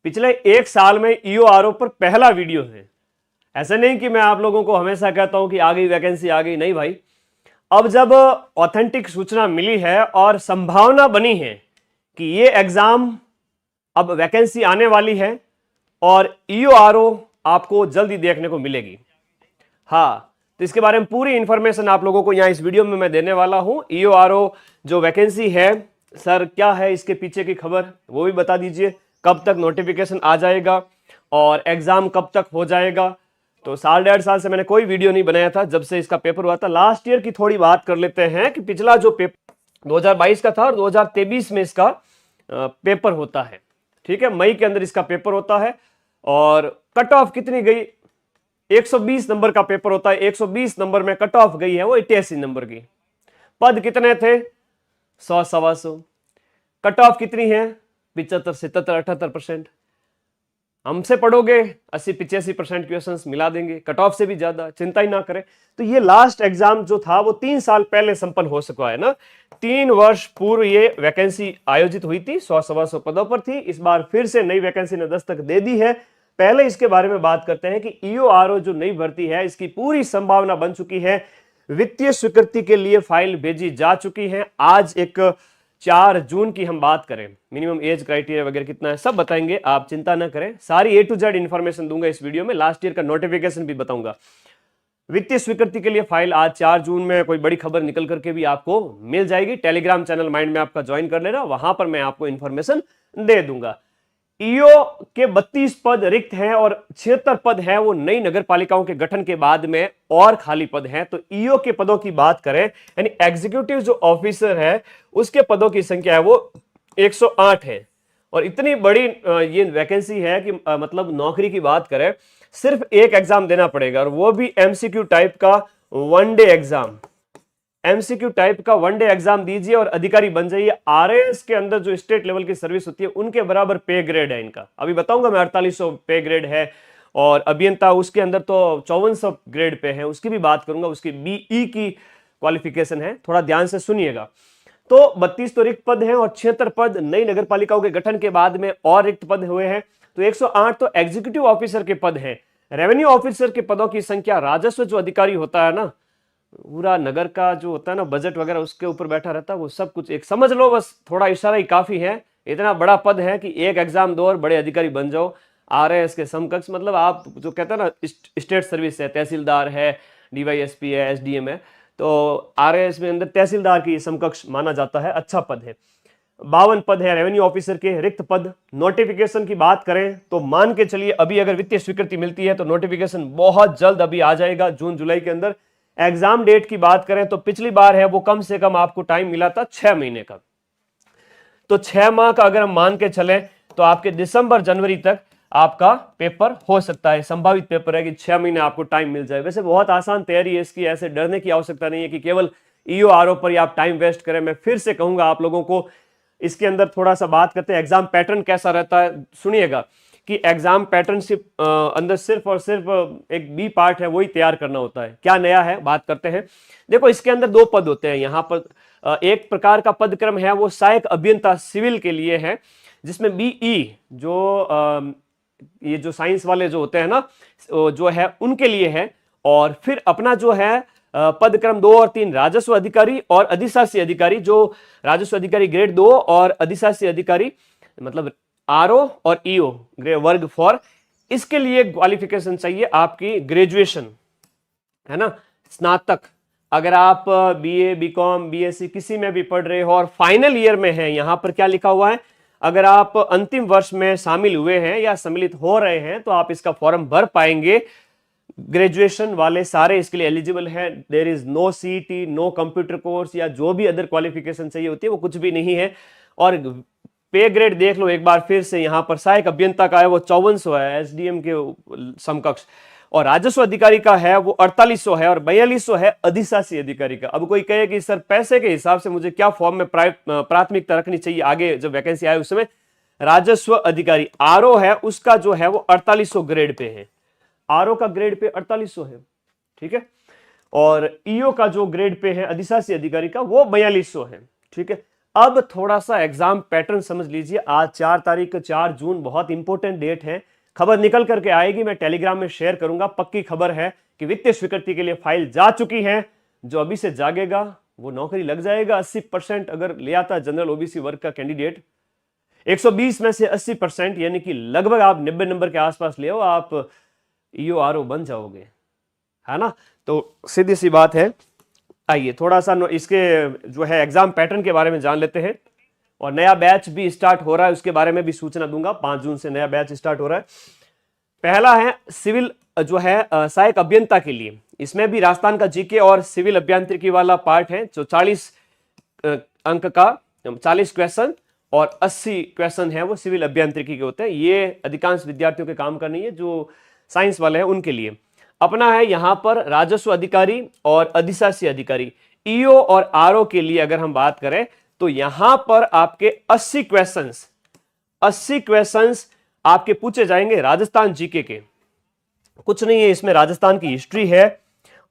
पिछले एक साल में ईओआरओ पर पहला वीडियो है। ऐसा नहीं कि मैं आप लोगों को हमेशा कहता हूं कि आ गई वैकेंसी, आ गई, नहीं भाई। अब जब ऑथेंटिक सूचना मिली है और संभावना बनी है कि ये एग्जाम अब वैकेंसी आने वाली है और ईओआरओ आपको जल्दी देखने को मिलेगी। हाँ, तो इसके बारे में पूरी इंफॉर्मेशन आप लोगों को यहां इस वीडियो में मैं देने वाला हूं। ईओआरओ जो वैकेंसी है, सर क्या है इसके पीछे की खबर वो भी बता दीजिए, कब तक नोटिफिकेशन आ जाएगा और एग्जाम कब तक हो जाएगा। तो साल डेढ़ साल से मैंने कोई वीडियो नहीं बनाया था जब से इसका पेपर हुआ था। लास्ट ईयर की थोड़ी बात कर लेते हैं कि पिछला जो पेपर 2022 का था और 2023 में इसका पेपर होता है। ठीक है, मई के अंदर इसका पेपर होता है और कट ऑफ कितनी गई, 120 नंबर का पेपर होता है। 120 नंबर में कट ऑफ गई है वो 88 नंबर की। पद कितने थे, 100 सवा 100। कट ऑफ कितनी है, 75 77 78%। हमसे पढ़ोगे 80-85% क्वेश्चंस मिला देंगे, कट ऑफ से भी ज्यादा, चिंता ही ना करें। तो ये लास्ट एग्जाम जो था वो 3 साल पहले संपन्न हो चुका है ना। 3 वर्ष पूर्व ये वैकेंसी आयोजित हुई थी, 100 सवा 100 पदों पर थी। इस बार फिर से नई वैकेंसी ने दस्तक दे दी है। पहले इसके बारे में बात करते हैं कि ईओआरओ जो नई भर्ती है इसकी पूरी संभावना बन चुकी है। वित्तीय स्वीकृति के लिए फाइल भेजी जा चुकी है। आज एक 4 जून की हम बात करें, मिनिमम एज क्राइटेरिया वगैरह कितना है सब बताएंगे, आप चिंता ना करें। सारी A to Z इंफॉर्मेशन दूंगा इस वीडियो में। लास्ट ईयर का नोटिफिकेशन भी बताऊंगा। वित्तीय स्वीकृति के लिए फाइल आज 4 जून में कोई बड़ी खबर निकल करके भी आपको मिल जाएगी। टेलीग्राम चैनल माइंड में आपका ज्वाइन कर लेना, वहां पर मैं आपको इंफॉर्मेशन दे दूंगा। ईओ के 32 पद रिक्त हैं और 76 पद हैं वो नई नगर पालिकाओं के गठन के बाद में और खाली पद हैं। तो ईओ के पदों की बात करें, यानी एग्जीक्यूटिव जो ऑफिसर है उसके पदों की संख्या है वो 108 है। और इतनी बड़ी ये वैकेंसी है कि मतलब नौकरी की बात करें, सिर्फ एक एग्जाम देना पड़ेगा और वो भी एमसीक्यू टाइप का वनडे एग्जाम। एमसीक्यू टाइप का वनडे एग्जाम दीजिए और अधिकारी बन जाइए। आरएएस के अंदर जो स्टेट लेवल की सर्विस होती है उनके बराबर पे ग्रेड है इनका। अभी बताऊंगा मैं, 4800 पे ग्रेड है और अभियंता उसके अंदर तो 5400 ग्रेड पे है, उसकी भी बात करूंगा। उसकी बीई की क्वालिफिकेशन है, थोड़ा ध्यान से सुनिएगा। तो 32 तो रिक्त पद हैं और 76 पद नई नगर पालिकाओं के गठन के बाद में और रिक्त पद हुए हैं। तो 108 तो एग्जीक्यूटिव ऑफिसर के पद हैं। रेवेन्यू ऑफिसर के पदों की संख्या, राजस्व जो अधिकारी होता है ना, पूरा नगर का जो होता है ना बजट वगैरह उसके ऊपर बैठा रहता है, वो सब कुछ एक समझ लो, बस थोड़ा इशारा ही काफी है। इतना बड़ा पद है कि एक एग्जाम दो और बड़े अधिकारी बन जाओ आरएएस के समकक्ष। मतलब आप जो कहते हैं ना स्टेट सर्विस है, तहसीलदार है, डीवाईएसपी है, एसडीएम है, तो आरएएस में अंदर तहसीलदार की समकक्ष माना जाता है। अच्छा पद है। 52 पद है रेवेन्यू ऑफिसर के रिक्त पद। नोटिफिकेशन की बात करें तो मान के चलिए अभी अगर वित्तीय स्वीकृति मिलती है तो नोटिफिकेशन बहुत जल्द अभी आ जाएगा, जून जुलाई के अंदर। एग्जाम डेट की बात करें तो पिछली बार है वो कम से कम आपको टाइम मिला था 6 महीने का। तो 6 माह का अगर हम मान के चलें तो आपके दिसंबर जनवरी तक आपका पेपर हो सकता है। संभावित पेपर है कि 6 महीने आपको टाइम मिल जाए। वैसे बहुत आसान तैयारी है इसकी, ऐसे डरने की आवश्यकता नहीं है कि केवल ईओआरओ पर ही आप टाइम वेस्ट करें। मैं फिर से कहूंगा आप लोगों को, इसके अंदर थोड़ा सा बात करते हैं एग्जाम पैटर्न कैसा रहता है। सुनिएगा कि एग्जाम पैटर्न अंदर सिर्फ और सिर्फ एक बी पार्ट है, वही तैयार करना होता है। क्या नया है बात करते हैं। देखो इसके अंदर 2 पद होते हैं। यहाँ पर एक प्रकार का पद क्रम है वो सहायक अभियंता सिविल के लिए है, जिसमें बीई जो ये जो साइंस वाले जो होते हैं ना जो है उनके लिए है। और फिर अपना जो है पद क्रम 2 और 3 राजस्व अधिकारी और अधिशासी अधिकारी, जो राजस्व अधिकारी ग्रेड 2 और अधिशासी अधिकारी मतलब आरओ और ईओ वर्ग 4, इसके लिए क्वालिफिकेशन चाहिए आपकी ग्रेजुएशन, है ना, स्नातक। अगर आप बीए, बीकॉम, बीएससी किसी में भी पढ़ रहे हो और फाइनल ईयर में है, यहां पर क्या लिखा हुआ है, अगर आप अंतिम वर्ष में शामिल हुए हैं या सम्मिलित हो रहे हैं तो आप इसका फॉर्म भर पाएंगे। ग्रेजुएशन वाले सारे इसके लिए एलिजिबल हैं। There is no CET, no computer course या जो भी अदर क्वालिफिकेशन चाहिए होती है वो कुछ भी नहीं है। और पे ग्रेड देख लो एक बार फिर से, यहां पर सहायक अभियंता का है वो 5400 है एसडीएम के समकक्ष, और राजस्व अधिकारी का है वो 4800 है और 4200 है अधिशासी अधिकारी का। अब कोई कहे कि सर पैसे के हिसाब से मुझे क्या फॉर्म में प्राथमिकता रखनी चाहिए आगे जब वैकेंसी आए उस समय। राजस्व अधिकारी आरओ है उसका जो है वो 4800 ग्रेड पे है, आरओ का ग्रेड पे 4800 है, ठीक है। और ईओ का जो ग्रेड पे है अधिशासी अधिकारी का वो 4200 है, ठीक है। अब थोड़ा सा एग्जाम पैटर्न समझ लीजिए। आज 4 तारीख 4 जून बहुत इंपॉर्टेंट डेट है। खबर निकल करके आएगी, मैं टेलीग्राम में शेयर करूंगा। पक्की खबर है कि वित्तीय स्वीकृति के लिए फाइल जा चुकी है। जो अभी से जागेगा वो नौकरी लग जाएगा। 80% अगर ले आता जनरल ओबीसी वर्ग का कैंडिडेट, 120 में से 80% यानी कि लगभग आप 90 नंबर के आसपास ले आओ, आप ईओआरओ बन जाओगे, है ना। तो सीधी सी बात है। आइए थोड़ा सा इसके जो है एग्जाम पैटर्न के बारे में जान लेते हैं। और नया बैच भी स्टार्ट हो रहा है, उसके बारे में भी सूचना दूंगा। 5 जून से नया बैच स्टार्ट हो रहा है। पहला है सिविल जो है सहायक अभियंता के लिए। इसमें भी राजस्थान का जीके और सिविल अभियांत्रिकी वाला पार्ट है, जो 40 अंक का 40 क्वेश्चन और 80 क्वेश्चन है वो सिविल अभियांत्रिकी के होते हैं। ये अधिकांश विद्यार्थियों के काम का नहीं है, जो साइंस वाले हैं उनके लिए। अपना है यहां पर राजस्व अधिकारी और अधिशासी अधिकारी, ईओ और आरओ के लिए अगर हम बात करें तो यहां पर आपके 80 क्वेश्चंस आपके पूछे जाएंगे राजस्थान जीके के। कुछ नहीं है इसमें, राजस्थान की हिस्ट्री है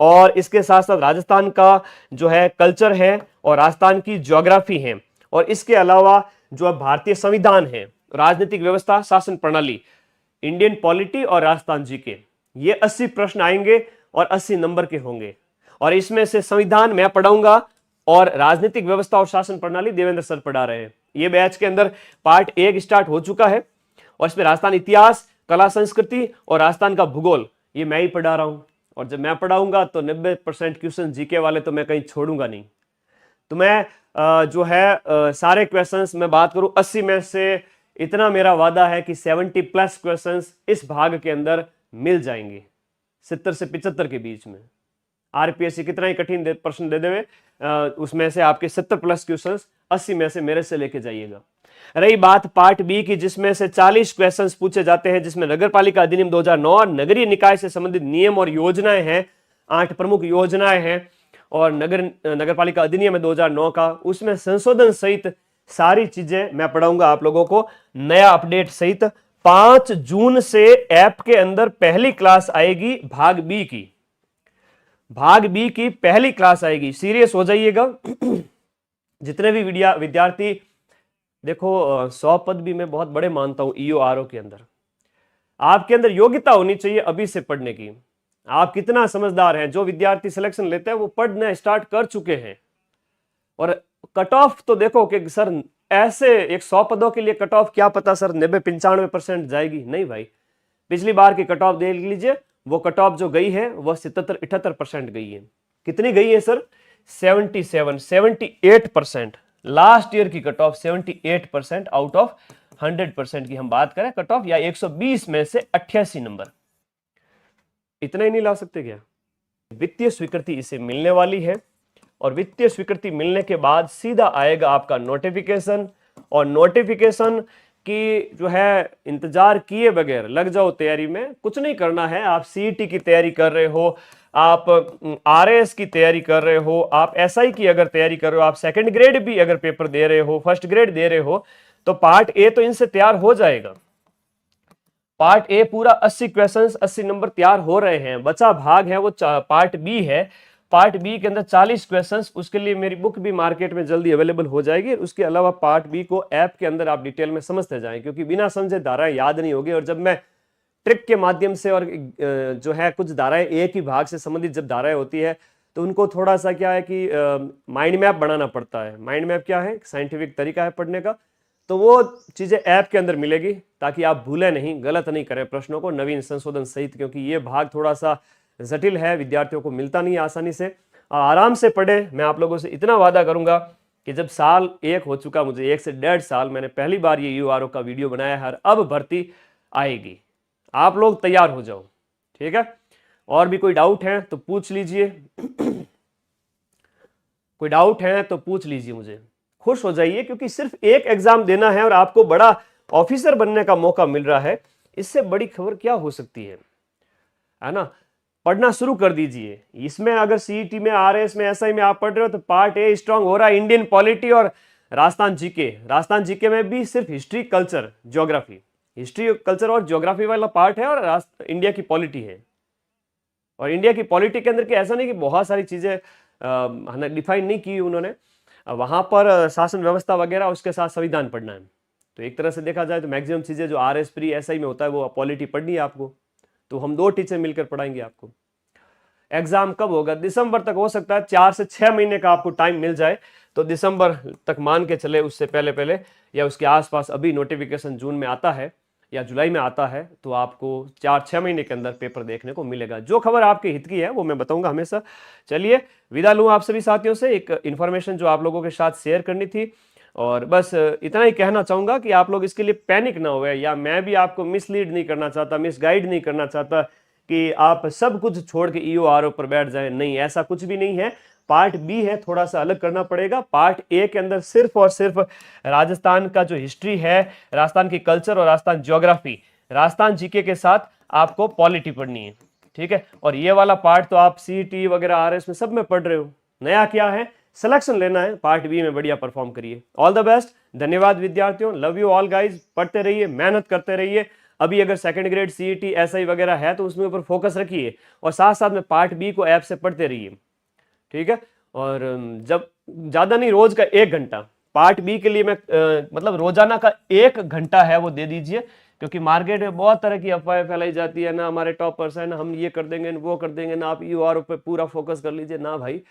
और इसके साथ साथ राजस्थान का जो है कल्चर है और राजस्थान की ज्योग्राफी है। और इसके अलावा जो भारतीय संविधान है, राजनीतिक व्यवस्था, शासन प्रणाली, इंडियन पॉलिटी और राजस्थान जीके, ये 80 प्रश्न आएंगे और 80 नंबर के होंगे। और इसमें से संविधान मैं पढ़ाऊंगा और राजनीतिक व्यवस्था और शासन प्रणाली देवेंद्र सर पढ़ा रहे हैं। ये बैच के अंदर पार्ट 1 स्टार्ट हो चुका है और इसमें राजस्थान इतिहास, कला संस्कृति और राजस्थान का भूगोल ये मैं ही पढ़ा रहा हूं। और जब मैं पढ़ाऊंगा तो 90% क्वेश्चन जीके वाले तो मैं कहीं छोड़ूंगा नहीं। तो मैं जो है सारे क्वेश्चंस मैं बात करूं 80 में से, इतना मेरा वादा है कि 70+ क्वेश्चंस इस भाग के अंदर मिल जाएंगे 70 से 75 के बीच में। आरपीएससी कितना ही कठिन प्रश्न दे देवे, उसमें से आपके 70+ क्वेश्चंस 80 में से मेरे से लेके जाइएगा। रही बात पार्ट बी की, जिसमें से 40 क्वेश्चंस पूछे जाते हैं, जिसमें नगरपालिका अधिनियम 2009, नगरीय निकाय से संबंधित नियम और योजनाएं हैं। 8 प्रमुख योजनाएं हैं और नगरपालिका अधिनियम है 2009 का, उसमें संशोधन सहित सारी चीजें मैं पढ़ाऊंगा आप लोगों को, नया अपडेट सहित। 5 जून से ऐप के अंदर पहली क्लास आएगी भाग बी की। भाग बी की पहली क्लास आएगी, सीरियस हो जाइएगा। जितने भी विद्यार्थी, देखो 100 पद भी मैं बहुत बड़े मानता हूं ईओआरओ के अंदर। आपके अंदर योग्यता होनी चाहिए अभी से पढ़ने की। आप कितना समझदार हैं, जो विद्यार्थी सिलेक्शन लेते हैं वो पढ़ना स्टार्ट कर चुके हैं। और कट ऑफ तो देखो कि सर ऐसे 100 पदों के लिए कट ऑफ क्या पता सर 90-95% जाएगी, नहीं भाई। पिछली बार की कट ऑफ देख लीजिए, वो कट ऑफ जो गई है वो 77-78% गई है। कितनी गई है सर? 78% लास्ट ईयर की कट ऑफ 78% आउट ऑफ 100% की हम बात करें कट ऑफ, या 120 में से 88 नंबर। इतना ही नहीं ला सकते क्या? वित्तीय स्वीकृति इसे मिलने वाली है और वित्तीय स्वीकृति मिलने के बाद सीधा आएगा आपका नोटिफिकेशन। और नोटिफिकेशन की जो है इंतजार किए बगैर लग जाओ तैयारी में। कुछ नहीं करना है, आप सीईटी की तैयारी कर रहे हो, आप आरएएस की तैयारी कर रहे हो, आप एसआई की अगर तैयारी कर रहे हो, आप सेकंड ग्रेड भी अगर पेपर दे रहे हो, फर्स्ट ग्रेड दे रहे हो, तो पार्ट ए तो इनसे तैयार हो जाएगा। पार्ट ए पूरा 80 क्वेश्चंस 80 नंबर तैयार हो रहे हैं। बचा भाग है वो पार्ट बी है। पार्ट बी के अंदर 40 क्वेश्चंस, उसके लिए मेरी बुक भी मार्केट में जल्दी अवेलेबल हो जाएगी। उसके अलावा पार्ट बी को ऐप के अंदर आप डिटेल में समझते जाएं, क्योंकि बिना समझे धाराएं याद नहीं होगी। और जब मैं ट्रिक के माध्यम से, और जो है कुछ धाराएं एक ही भाग से संबंधित जब धाराएं होती है तो उनको थोड़ा सा क्या है कि माइंड मैप बनाना पड़ता है। माइंड मैप क्या है? साइंटिफिक तरीका है पढ़ने का। तो वो चीजें ऐप के अंदर मिलेगी ताकि आप भूलें नहीं, गलत नहीं करें प्रश्नों को, नवीन संशोधन सहित, क्योंकि ये भाग थोड़ा सा जटिल है, विद्यार्थियों को मिलता नहीं आसानी से। आराम से पढ़े। मैं आप लोगों से इतना वादा करूंगा कि जब साल 1 हो चुका, मुझे 1 से 1.5 साल मैंने पहली बार ये यूआरओ का वीडियो बनाया है, अब भर्ती आएगी। आप लोग तैयार हो जाओ, ठीक है। और भी कोई डाउट है तो पूछ लीजिए। कोई डाउट है तो पूछ लीजिए, मुझे खुश हो जाइए, क्योंकि सिर्फ एक एग्जाम देना है और आपको बड़ा ऑफिसर बनने का मौका मिल रहा है। इससे बड़ी खबर क्या हो सकती है ना। पढ़ना शुरू कर दीजिए। इसमें अगर सीईटी में, आरएस में, एसआई में आप पढ़ रहे हो तो पार्ट ए स्ट्रांग हो रहा है। इंडियन पॉलिटी और राजस्थान जीके। राजस्थान जीके में भी सिर्फ history, culture, geography, history, culture और ज्योग्राफी वाला पार्ट है, और इंडिया की पॉलिटी है। और इंडिया की पॉलिटी के अंदर के ऐसा नहीं कि बहुत सारी चीजें डिफाइन नहीं की उन्होंने, वहां पर शासन व्यवस्था वगैरह, उसके साथ संविधान पढ़ना है। तो एक तरह से देखा जाए तो मैक्सिमम चीजें जो RS प्री SI में होता है वो पॉलिटी पढ़नी है आपको, तो हम 2 टीचर मिलकर पढ़ाएंगे आपको। एग्जाम कब होगा? दिसंबर तक हो सकता है, 4 से 6 महीने का आपको टाइम मिल जाए, तो दिसंबर तक मान के चले, उससे पहले पहले या उसके आसपास। अभी नोटिफिकेशन जून में आता है या जुलाई में आता है, तो आपको 4-6 महीने के अंदर पेपर देखने को मिलेगा। जो खबर आपके हित की है वो मैं बताऊंगा हमेशा। चलिए विदा लूं आप सभी साथियों से, एक इन्फॉर्मेशन जो आप लोगों के साथ शेयर करनी थी, और बस इतना ही कहना चाहूंगा कि आप लोग इसके लिए पैनिक ना हुए, या मैं भी आपको मिसलीड नहीं करना चाहता, मिसगाइड नहीं करना चाहता कि आप सब कुछ छोड़ के EORO पर बैठ जाएं। नहीं, ऐसा कुछ भी नहीं है। पार्ट बी है, थोड़ा सा अलग करना पड़ेगा। पार्ट ए के अंदर सिर्फ और सिर्फ राजस्थान का जो हिस्ट्री है, राजस्थान की कल्चर और राजस्थान ज्योग्राफी, राजस्थान जीके के साथ आपको पॉलिटी पढ़नी है, ठीक है। और ये वाला पार्ट तो आप CET वगैरह RS में सब में पढ़ रहे हो। नया क्या है, सिलेक्शन लेना है, पार्ट बी में बढ़िया परफॉर्म करिए। ऑल द बेस्ट, धन्यवाद विद्यार्थियों, लव यू ऑल गाइज। पढ़ते रहिए, मेहनत करते रहिए। अभी अगर सेकंड ग्रेड CET SI वगैरह है तो उसमें ऊपर फोकस रखिए, और साथ साथ में पार्ट बी को ऐप से पढ़ते रहिए, ठीक है। और जब ज्यादा नहीं, रोज का 1 घंटा पार्ट बी के लिए मैं मतलब रोजाना का 1 घंटा है वो दे दीजिए, क्योंकि मार्केट में बहुत तरह की अफवाहें फैलाई जाती है ना, हमारे टॉपर्स है ना, हम ये कर देंगे वो कर देंगे ना, आप EORO पे पूरा फोकस कर लीजिए ना। भाई,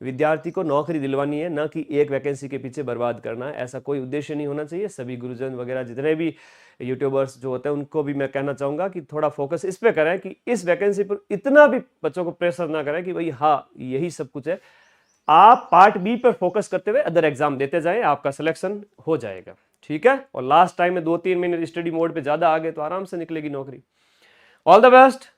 विद्यार्थी को नौकरी दिलवानी है, ना कि एक वैकेंसी के पीछे बर्बाद करना है। ऐसा कोई उद्देश्य नहीं होना चाहिए। सभी गुरुजन वगैरह जितने भी यूट्यूबर्स जो होते हैं उनको भी मैं कहना चाहूंगा कि थोड़ा फोकस इस पे करें कि इस वैकेंसी पर इतना भी बच्चों को प्रेशर ना करें कि भाई हाँ यही सब कुछ है। आप पार्ट बी पर फोकस करते हुए अदर एग्जाम देते जाएं, आपका सिलेक्शन हो जाएगा, ठीक है। और लास्ट टाइम में 2-3 महीने स्टडी मोड पे ज्यादा आ गए तो आराम से निकलेगी नौकरी। All the best.